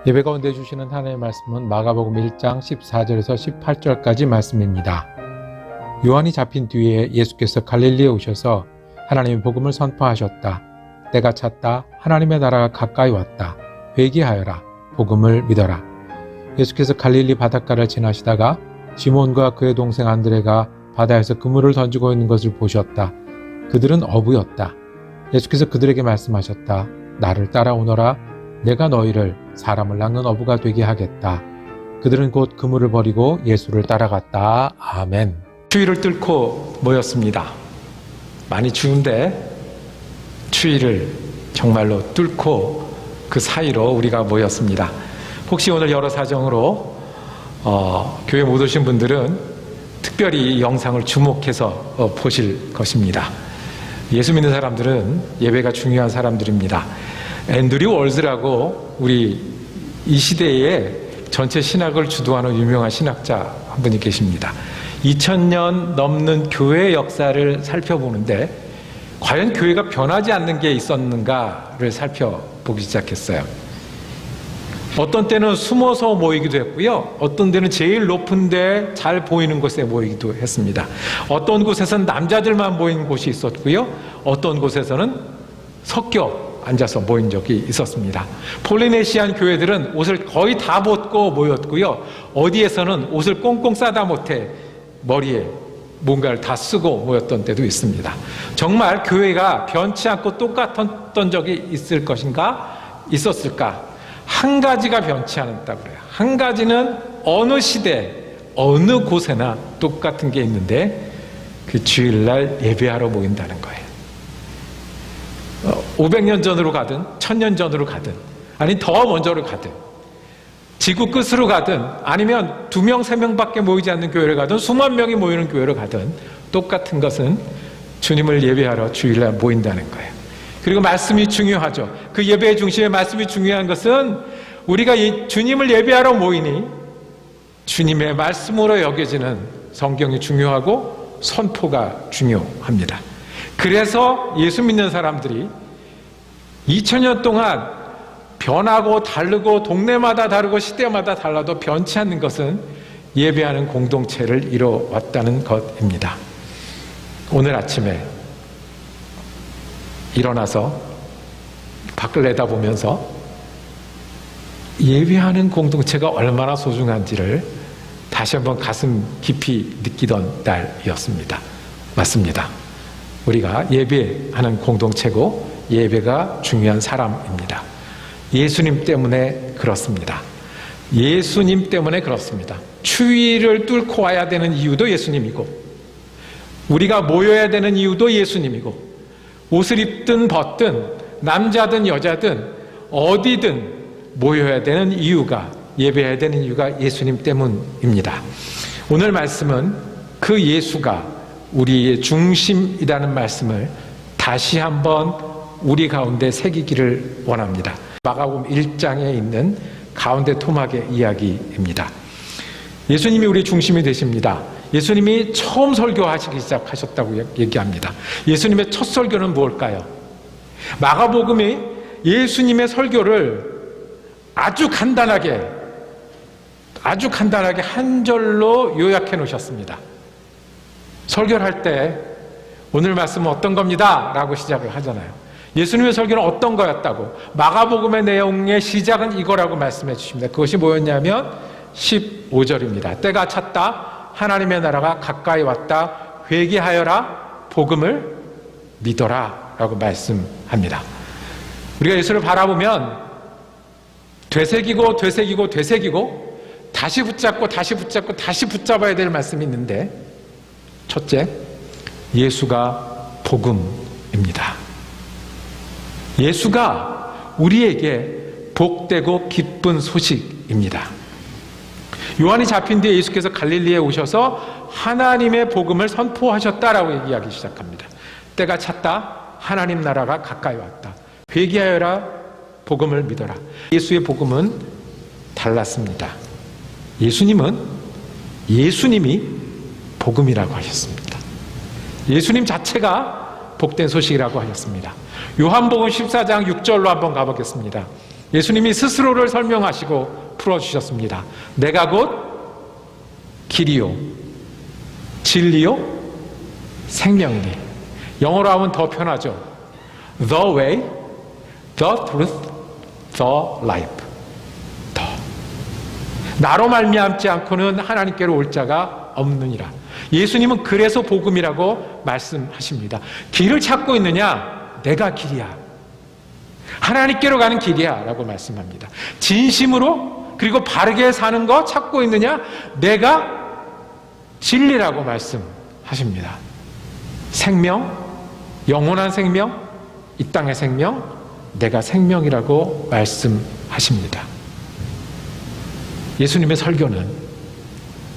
예배 가운데 주시는 하나님의 말씀은 마가복음 1장 14절에서 18절까지 말씀입니다. 요한이 잡힌 뒤에 예수께서 갈릴리에 오셔서 하나님의 복음을 선포하셨다. 때가 찼다. 하나님의 나라가 가까이 왔다. 회개하여라. 복음을 믿어라. 예수께서 갈릴리 바닷가를 지나시다가 시몬과 그의 동생 안드레가 바다에서 그물을 던지고 있는 것을 보셨다. 그들은 어부였다. 예수께서 그들에게 말씀하셨다. 나를 따라오너라. 내가 너희를 사람을 낚는 어부가 되게 하겠다. 그들은 곧 그물을 버리고 예수를 따라갔다. 아멘. 추위를 뚫고 모였습니다. 많이 추운데 추위를 정말로 뚫고 그 사이로 우리가 모였습니다. 혹시 오늘 여러 사정으로 교회 못 오신 분들은 특별히 이 영상을 주목해서 보실 것입니다. 예수 믿는 사람들은 예배가 중요한 사람들입니다. 앤드류 월즈라고 우리 이 시대에 전체 신학을 주도하는 유명한 신학자 한 분이 계십니다. 2000년 넘는 교회 역사를 살펴보는데 과연 교회가 변하지 않는 게 있었는가를 살펴보기 시작했어요. 어떤 때는 숨어서 모이기도 했고요. 어떤 데는 제일 높은 데 잘 보이는 곳에 모이기도 했습니다. 어떤 곳에서는 남자들만 모이는 곳이 있었고요. 어떤 곳에서는 섞여 앉아서 모인 적이 있었습니다. 폴리네시안 교회들은 옷을 거의 다 벗고 모였고요. 어디에서는 옷을 꽁꽁 싸다 못해 머리에 뭔가를 다 쓰고 모였던 때도 있습니다. 정말 교회가 변치 않고 똑같았던 적이 있을 것인가? 있었을까? 한 가지가 변치 않았다고 그래요. 한 가지는 어느 시대, 어느 곳에나 똑같은 게 있는데 그 주일날 예배하러 모인다는 거예요. 500년 전으로 가든 1000년 전으로 가든 아니 더 먼저로 가든 지구 끝으로 가든 아니면 2명, 3명밖에 모이지 않는 교회를 가든 수만 명이 모이는 교회를 가든 똑같은 것은 주님을 예배하러 주일날 모인다는 거예요. 그리고 말씀이 중요하죠. 그 예배의 중심에 말씀이 중요한 것은 우리가 주님을 예배하러 모이니 주님의 말씀으로 여겨지는 성경이 중요하고 선포가 중요합니다. 그래서 예수 믿는 사람들이 2000년 동안 변하고 다르고 동네마다 다르고 시대마다 달라도 변치 않는 것은 예배하는 공동체를 이뤄왔다는 것입니다. 오늘 아침에 일어나서 밖을 내다보면서 예배하는 공동체가 얼마나 소중한지를 다시 한번 가슴 깊이 느끼던 날이었습니다. 맞습니다. 우리가 예배하는 공동체고 예배가 중요한 사람입니다. 예수님 때문에 그렇습니다. 예수님 때문에 그렇습니다. 추위를 뚫고 와야 되는 이유도 예수님이고 우리가 모여야 되는 이유도 예수님이고 옷을 입든 벗든 남자든 여자든 어디든 모여야 되는 이유가 예배해야 되는 이유가 예수님 때문입니다. 오늘 말씀은 그 예수가 우리의 중심이라는 말씀을 다시 한번 우리 가운데 새기기를 원합니다. 마가복음 1장에 있는 가운데 토막의 이야기입니다. 예수님이 우리 중심이 되십니다. 예수님이 처음 설교하시기 시작하셨다고 얘기합니다. 예수님의 첫 설교는 무엇일까요? 마가복음이 예수님의 설교를 아주 간단하게 한 절로 요약해 놓으셨습니다. 설교를 할 때 오늘 말씀은 어떤 겁니다 라고 시작을 하잖아요. 예수님의 설교는 어떤 거였다고 마가복음의 내용의 시작은 이거라고 말씀해 주십니다. 그것이 뭐였냐면 15절입니다. 때가 찼다. 하나님의 나라가 가까이 왔다. 회개하여라. 복음을 믿어라 라고 말씀합니다. 우리가 예수를 바라보면 되새기고 다시 붙잡고 다시 붙잡아야 될 말씀이 있는데 첫째, 예수가 복음입니다. 예수가 우리에게 복되고 기쁜 소식입니다. 요한이 잡힌 뒤에 예수께서 갈릴리에 오셔서 하나님의 복음을 선포하셨다라고 얘기하기 시작합니다. 때가 찼다. 하나님 나라가 가까이 왔다. 회개하여라. 복음을 믿어라. 예수의 복음은 달랐습니다. 예수님이 복음이라고 하셨습니다. 예수님 자체가 복된 소식이라고 하셨습니다. 요한복음 14장 6절로 한번 가보겠습니다. 예수님이 스스로를 설명하시고 풀어주셨습니다. 내가 곧 길이요, 진리요, 생명이니. 영어로 하면 더 편하죠. The way, the truth, the life. 더. 나로 말미암지 않고는 하나님께로 올 자가 없느니라. 예수님은 그래서 복음이라고 말씀하십니다. 길을 찾고 있느냐? 내가 길이야. 하나님께로 가는 길이야 라고 말씀합니다. 진심으로 그리고 바르게 사는 거 찾고 있느냐? 내가 진리라고 말씀하십니다. 생명, 영원한 생명, 이 땅의 생명, 내가 생명이라고 말씀하십니다. 예수님의 설교는,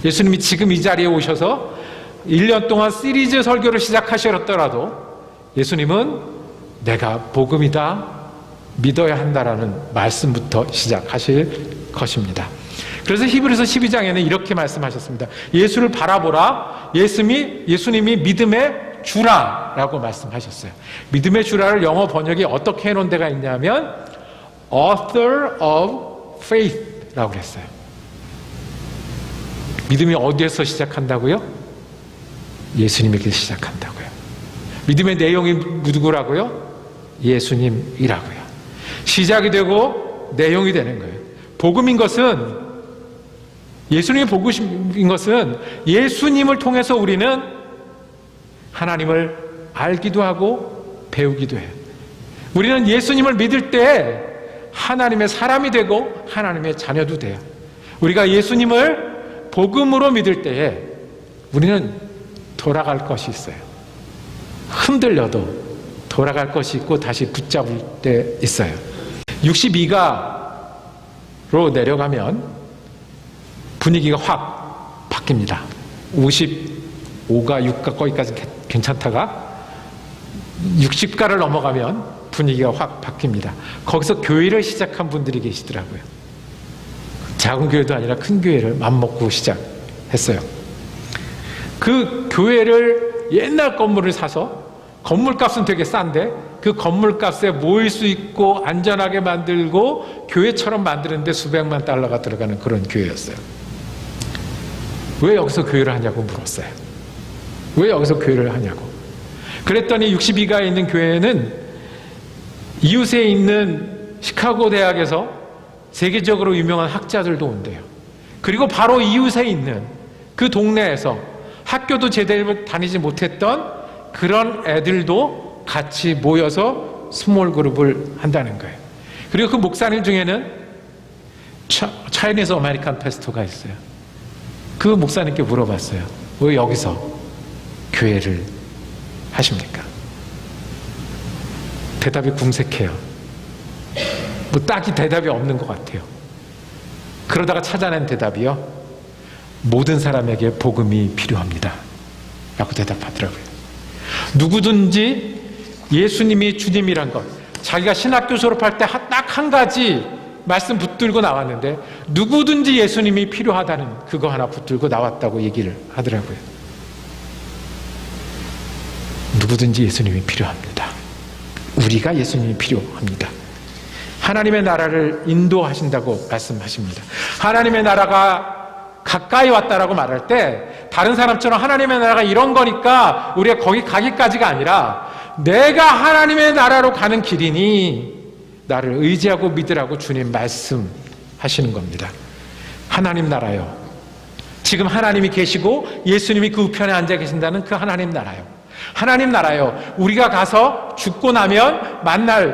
예수님이 지금 이 자리에 오셔서 1년 동안 시리즈 설교를 시작하셨더라도 예수님은 내가 복음이다, 믿어야 한다라는 말씀부터 시작하실 것입니다. 그래서 히브리서 12장에는 이렇게 말씀하셨습니다. 예수를 바라보라. 예수님이 믿음의 주라라고 말씀하셨어요. 믿음의 주라를 영어 번역이 어떻게 해놓은 데가 있냐면 author of faith라고 그랬어요. 믿음이 어디에서 시작한다고요? 예수님에게 시작한다고요. 믿음의 내용이 누구라고요? 예수님이라고요. 시작이 되고 내용이 되는 거예요. 복음인 것은, 예수님이 복음인 것은 예수님을 통해서 우리는 하나님을 알기도 하고 배우기도 해요. 우리는 예수님을 믿을 때 하나님의 사람이 되고 하나님의 자녀도 돼요. 우리가 예수님을 복음으로 믿을 때에 우리는 돌아갈 것이 있어요. 흔들려도 돌아갈 것이 있고 다시 붙잡을 때 있어요. 62가로 내려가면 분위기가 확 바뀝니다. 55가, 6가 거기까지 괜찮다가 60가를 넘어가면 분위기가 확 바뀝니다. 거기서 교회를 시작한 분들이 계시더라고요. 작은 교회도 아니라 큰 교회를 맘먹고 시작했어요. 그 교회를 옛날 건물을 사서, 건물값은 되게 싼데 그 건물값에 모일 수 있고 안전하게 만들고 교회처럼 만드는데 수백만 달러가 들어가는 그런 교회였어요. 왜 여기서 교회를 하냐고 물었어요. 왜 여기서 교회를 하냐고. 그랬더니 62가에 있는 교회는 이웃에 있는 시카고 대학에서 세계적으로 유명한 학자들도 온대요. 그리고 바로 이웃에 있는 그 동네에서 학교도 제대로 다니지 못했던 그런 애들도 같이 모여서 스몰 그룹을 한다는 거예요. 그리고 그 목사님 중에는 차이니즈 아메리칸 페스토가 있어요. 그 목사님께 물어봤어요. 왜 여기서 교회를 하십니까? 대답이 궁색해요. 뭐 딱히 대답이 없는 것 같아요. 그러다가 찾아낸 대답이요. 모든 사람에게 복음이 필요합니다. 라고 대답하더라고요. 누구든지 예수님이 주님이란 것, 자기가 신학교 졸업할 때 딱 한 가지 말씀 붙들고 나왔는데 누구든지 예수님이 필요하다는 그거 하나 붙들고 나왔다고 얘기를 하더라고요. 누구든지 예수님이 필요합니다. 우리가 예수님이 필요합니다. 하나님의 나라를 인도하신다고 말씀하십니다. 하나님의 나라가 가까이 왔다라고 말할 때 다른 사람처럼 하나님의 나라가 이런 거니까 우리가 거기 가기까지가 아니라 내가 하나님의 나라로 가는 길이니 나를 의지하고 믿으라고 주님 말씀하시는 겁니다. 하나님 나라요. 지금 하나님이 계시고 예수님이 그 우편에 앉아 계신다는 그 하나님 나라요. 하나님 나라요. 우리가 가서 죽고 나면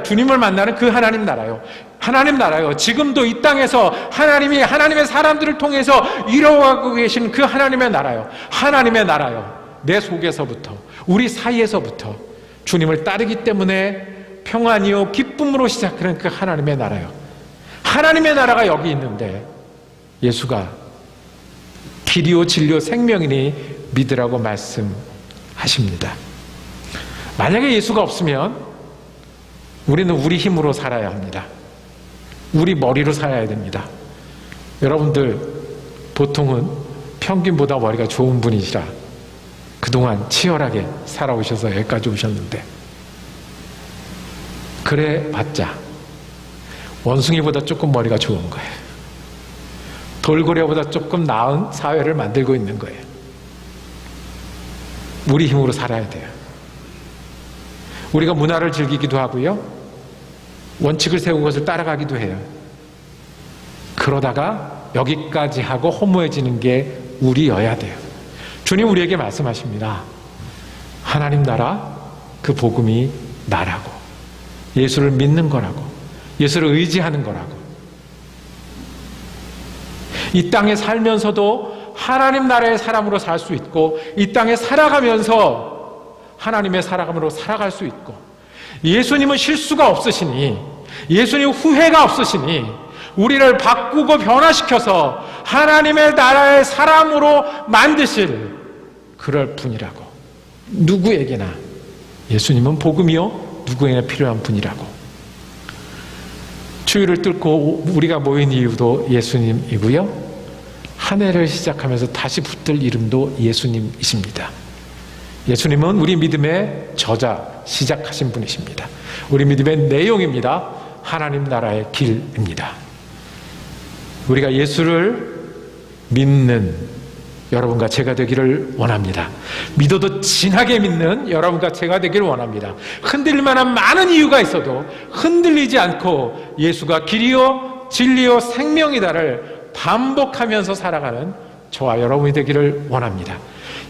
주님을 만나는 그 하나님 나라요. 하나님 나라요. 지금도 이 땅에서 하나님이 하나님의 사람들을 통해서 이루어가고 계신 그 하나님의 나라요. 하나님의 나라요. 내 속에서부터, 우리 사이에서부터 주님을 따르기 때문에 평안이요 기쁨으로 시작하는 그 하나님의 나라요. 하나님의 나라가 여기 있는데 예수가 길이요 진리요 생명이니 믿으라고 말씀하십니다. 만약에 예수가 없으면 우리는 우리 힘으로 살아야 합니다. 우리 머리로 살아야 됩니다. 여러분들 보통은 평균보다 머리가 좋은 분이시라 그동안 치열하게 살아오셔서 여기까지 오셨는데 그래 봤자 원숭이보다 조금 머리가 좋은 거예요. 돌고래보다 조금 나은 사회를 만들고 있는 거예요. 우리 힘으로 살아야 돼요. 우리가 문화를 즐기기도 하고요. 원칙을 세우고 그것을 따라가기도 해요. 그러다가 여기까지 하고 허무해지는 게 우리여야 돼요. 주님 우리에게 말씀하십니다. 하나님 나라, 그 복음이 나라고, 예수를 믿는 거라고, 예수를 의지하는 거라고. 이 땅에 살면서도 하나님 나라의 사람으로 살 수 있고, 이 땅에 살아가면서 하나님의 사람으로 살아갈 수 있고, 예수님은 실수가 없으시니, 예수님 후회가 없으시니 우리를 바꾸고 변화시켜서 하나님의 나라의 사람으로 만드실 그럴 분이라고. 누구에게나 예수님은 복음이요 누구에게나 필요한 분이라고. 주일을 뚫고 우리가 모인 이유도 예수님이고요, 한 해를 시작하면서 다시 붙들 이름도 예수님이십니다. 예수님은 우리 믿음의 저자, 시작하신 분이십니다. 우리 믿음의 내용입니다. 하나님 나라의 길입니다. 우리가 예수를 믿는 여러분과 제가 되기를 원합니다. 믿어도 진하게 믿는 여러분과 제가 되기를 원합니다. 흔들릴 만한 많은 이유가 있어도 흔들리지 않고 예수가 길이요 진리요 생명이다를 반복하면서 살아가는 저와 여러분이 되기를 원합니다.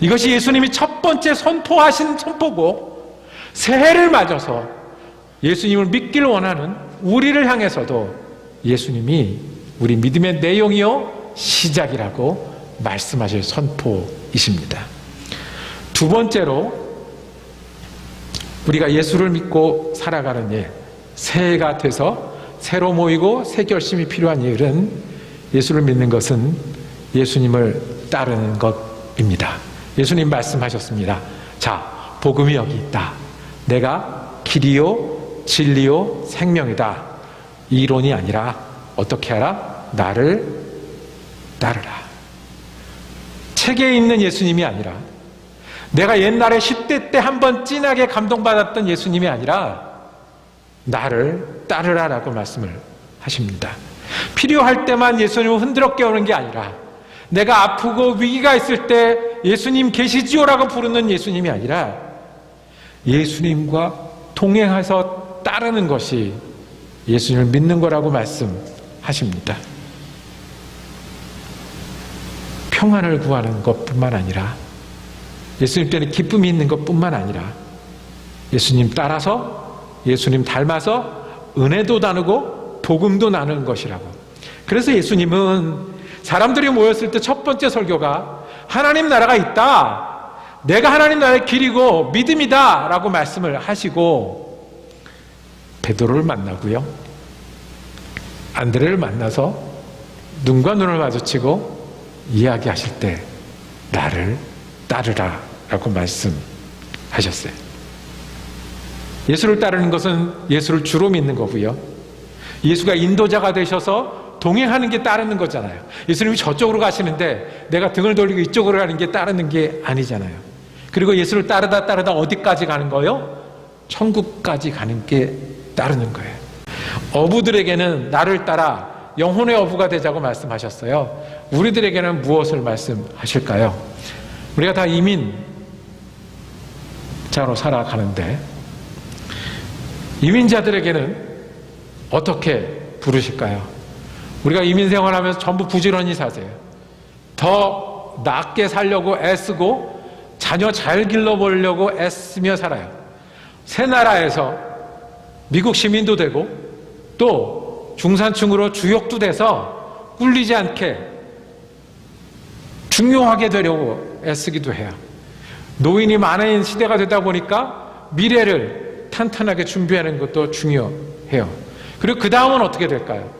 이것이 예수님이 첫 번째 선포하신 선포고, 새해를 맞아서 예수님을 믿기를 원하는 우리를 향해서도 예수님이 우리 믿음의 내용이요 시작이라고 말씀하실 선포이십니다. 두 번째로 우리가 예수를 믿고 살아가는 일, 새해가 돼서 새로 모이고 새 결심이 필요한 일은, 예수를 믿는 것은 예수님을 따르는 것입니다. 예수님 말씀하셨습니다. 자, 복음이 여기 있다. 내가 길이요 진리요 생명이다. 이론이 아니라 어떻게 하라? 나를 따르라. 책에 있는 예수님이 아니라, 내가 옛날에 10대 때 한번 진하게 감동받았던 예수님이 아니라 나를 따르라라고 말씀을 하십니다. 필요할 때만 예수님을 흔들어 깨우는 게 아니라, 내가 아프고 위기가 있을 때 예수님 계시지요라고 부르는 예수님이 아니라 예수님과 동행해서 따르는 것이 예수님을 믿는 거라고 말씀하십니다. 평안을 구하는 것뿐만 아니라, 예수님 때는 기쁨이 있는 것뿐만 아니라, 예수님 따라서, 예수님 닮아서 은혜도 나누고 복음도 나누는 것이라고. 그래서 예수님은 사람들이 모였을 때 첫 번째 설교가 하나님 나라가 있다, 내가 하나님 나라의 길이고 믿음이다 라고 말씀을 하시고, 베드로를 만나고요, 안드레를 만나서 눈과 눈을 마주치고 이야기하실 때 나를 따르라 라고 말씀하셨어요. 예수를 따르는 것은 예수를 주로 믿는 거고요, 예수가 인도자가 되셔서 동행하는 게 따르는 거잖아요. 예수님이 저쪽으로 가시는데 내가 등을 돌리고 이쪽으로 가는 게 따르는 게 아니잖아요. 그리고 예수를 따르다 어디까지 가는 거예요? 천국까지 가는 게 따르는 거예요. 어부들에게는 나를 따라 영혼의 어부가 되자고 말씀하셨어요. 우리들에게는 무엇을 말씀하실까요? 우리가 다 이민자로 살아가는데, 이민자들에게는 어떻게 부르실까요? 우리가 이민 생활하면서 전부 부지런히 사세요. 더 낫게 살려고 애쓰고 자녀 잘 길러보려고 애쓰며 살아요. 새 나라에서 미국 시민도 되고 또 중산층으로 주역도 돼서 꿀리지 않게 중요하게 되려고 애쓰기도 해요. 노인이 많은 시대가 되다 보니까 미래를 탄탄하게 준비하는 것도 중요해요. 그리고 그 다음은 어떻게 될까요?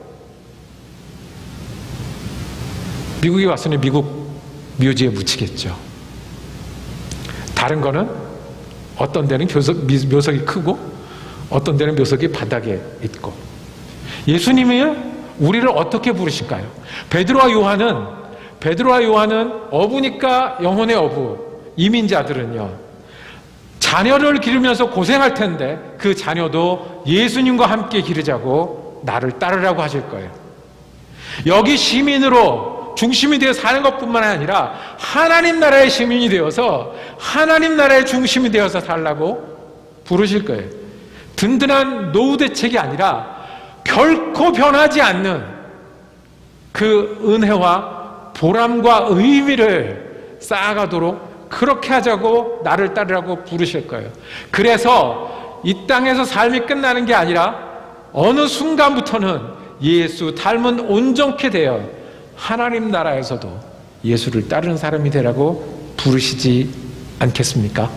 미국이 왔으니 미국 묘지에 묻히겠죠. 다른 거는 어떤 데는 묘석이 크고 어떤 데는 묘석이 바닥에 있고. 예수님이 우리를 어떻게 부르실까요? 베드로와 요한은 어부니까 영혼의 어부, 이민자들은요, 자녀를 기르면서 고생할 텐데 그 자녀도 예수님과 함께 기르자고 나를 따르라고 하실 거예요. 여기 시민으로 중심이 되어 사는 것뿐만 아니라 하나님 나라의 시민이 되어서 하나님 나라의 중심이 되어서 살라고 부르실 거예요. 든든한 노후 대책이 아니라 결코 변하지 않는 그 은혜와 보람과 의미를 쌓아가도록 그렇게 하자고 나를 따르라고 부르실 거예요. 그래서 이 땅에서 삶이 끝나는 게 아니라 어느 순간부터는 예수 닮은 온전케 되어 하나님 나라에서도 예수를 따르는 사람이 되라고 부르시지 않겠습니까?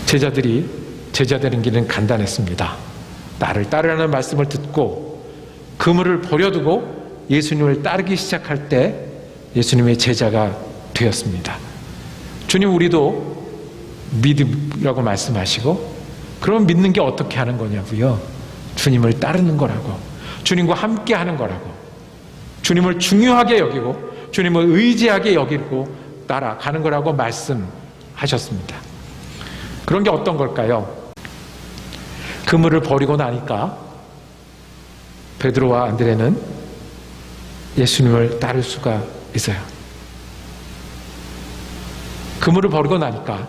제자 되는 길은 간단했습니다. 나를 따르라는 말씀을 듣고 그물을 버려두고 예수님을 따르기 시작할 때 예수님의 제자가 되었습니다. 주님, 우리도 믿으라고 말씀하시고, 그럼 믿는 게 어떻게 하는 거냐고요? 주님을 따르는 거라고, 주님과 함께 하는 거라고, 주님을 중요하게 여기고 주님을 의지하게 여기고 따라가는 거라고 말씀하셨습니다. 그런 게 어떤 걸까요? 그물을 버리고 나니까 베드로와 안드레는 예수님을 따를 수가 있어요. 그물을 버리고 나니까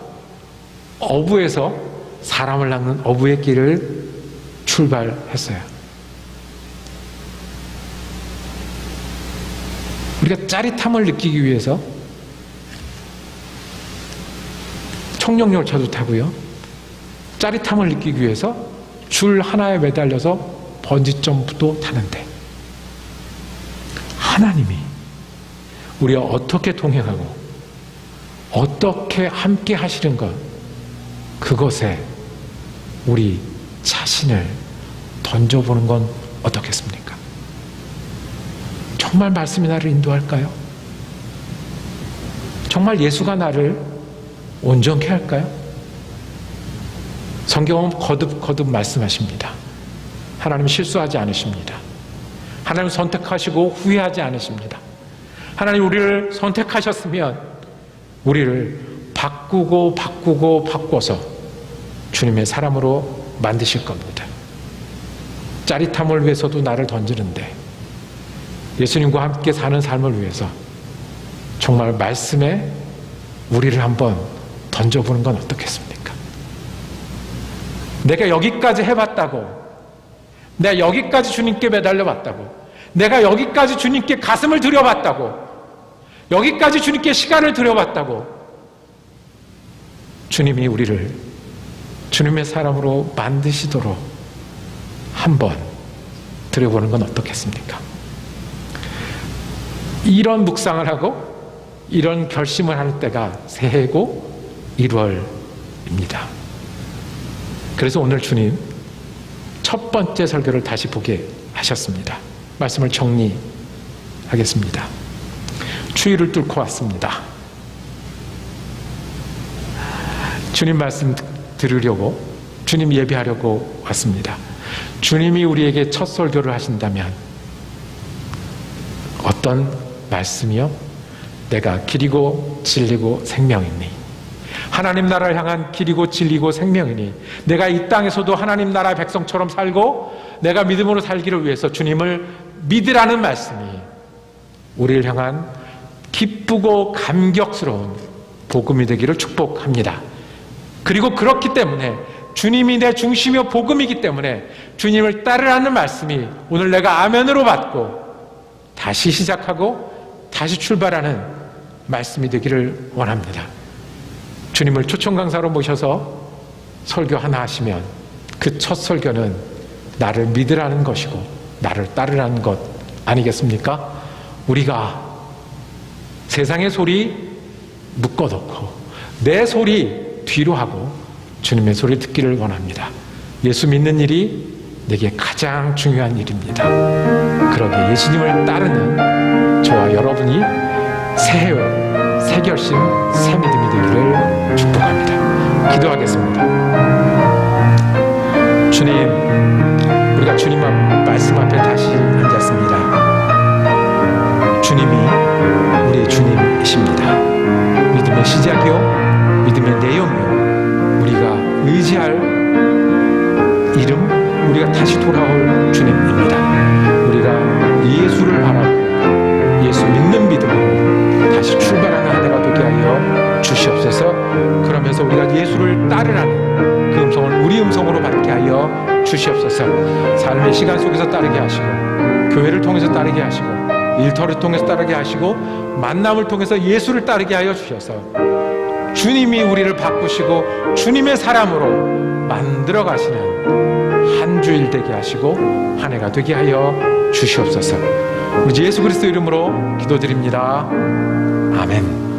어부에서 사람을 낚는 어부의 길을 출발했어요. 우리가 짜릿함을 느끼기 위해서 청룡열차도 타고요, 짜릿함을 느끼기 위해서 줄 하나에 매달려서 번지점프도 타는데, 하나님이 우리와 어떻게 동행하고 어떻게 함께 하시는 것, 그것에 우리 자신을 던져보는 건 어떻겠습니까? 정말 말씀이 나를 인도할까요? 정말 예수가 나를 온전케 할까요? 성경은 거듭 말씀하십니다. 하나님 실수하지 않으십니다. 하나님 선택하시고 후회하지 않으십니다. 하나님 우리를 선택하셨으면 우리를 바꿔서 주님의 사람으로 만드실 겁니다. 짜릿함을 위해서도 나를 던지는데, 예수님과 함께 사는 삶을 위해서 정말 말씀에 우리를 한번 던져보는 건 어떻겠습니까? 내가 여기까지 해봤다고, 내가 여기까지 주님께 매달려봤다고, 내가 여기까지 주님께 가슴을 들여봤다고, 여기까지 주님께 시간을 들여봤다고, 주님이 우리를 주님의 사람으로 만드시도록 한번 들여보는 건 어떻겠습니까? 이런 묵상을 하고 이런 결심을 할 때가 새해고 1월입니다. 그래서 오늘 주님 첫 번째 설교를 다시 보게 하셨습니다. 말씀을 정리하겠습니다. 추위를 뚫고 왔습니다. 주님 말씀 들으려고, 주님 예배하려고 왔습니다. 주님이 우리에게 첫 설교를 하신다면 어떤 말씀이요? 내가 길이고 진리고 생명이니, 하나님 나라를 향한 길이고 진리고 생명이니, 내가 이 땅에서도 하나님 나라의 백성처럼 살고 내가 믿음으로 살기를 위해서 주님을 믿으라는 말씀이 우리를 향한 기쁘고 감격스러운 복음이 되기를 축복합니다. 그리고 그렇기 때문에 주님이 내 중심이요 복음이기 때문에 주님을 따르라는 말씀이 오늘 내가 아멘으로 받고 다시 시작하고 다시 출발하는 말씀이 되기를 원합니다. 주님을 초청 강사로 모셔서 설교 하나 하시면 그 첫 설교는 나를 믿으라는 것이고 나를 따르라는 것 아니겠습니까? 우리가 세상의 소리 묶어놓고 내 소리 뒤로 하고 주님의 소리 듣기를 원합니다. 예수 믿는 일이 내게 가장 중요한 일입니다. 그러기에 예수님을 따르는 저와 여러분이 새 결심, 새 믿음이 되기를 축복합니다. 기도하겠습니다. 주님, 우리가 주님 말씀 앞에 다시 앉았습니다. 주님이 우리의 주님이십니다. 믿음의 시작이요, 믿음의 내용이요, 우리가 의지할 이름, 우리가 다시 돌아올 주님입니다. 우리가 예수를 바라보고 예수 믿는 믿음으로 다시 출발하는 한 해가 되게 하여 주시옵소서. 그러면서 우리가 예수를 따르라는 그 음성을 우리 음성으로 받게 하여 주시옵소서. 삶의 시간 속에서 따르게 하시고, 교회를 통해서 따르게 하시고, 일터를 통해서 따르게 하시고, 만남을 통해서 예수를 따르게 하여 주셔서 주님이 우리를 바꾸시고 주님의 사람으로 만들어 가시는 한 주일 되게 하시고 한 해가 되게 하여 주시옵소서. 우리 예수 그리스도 이름으로 기도드립니다. 아멘.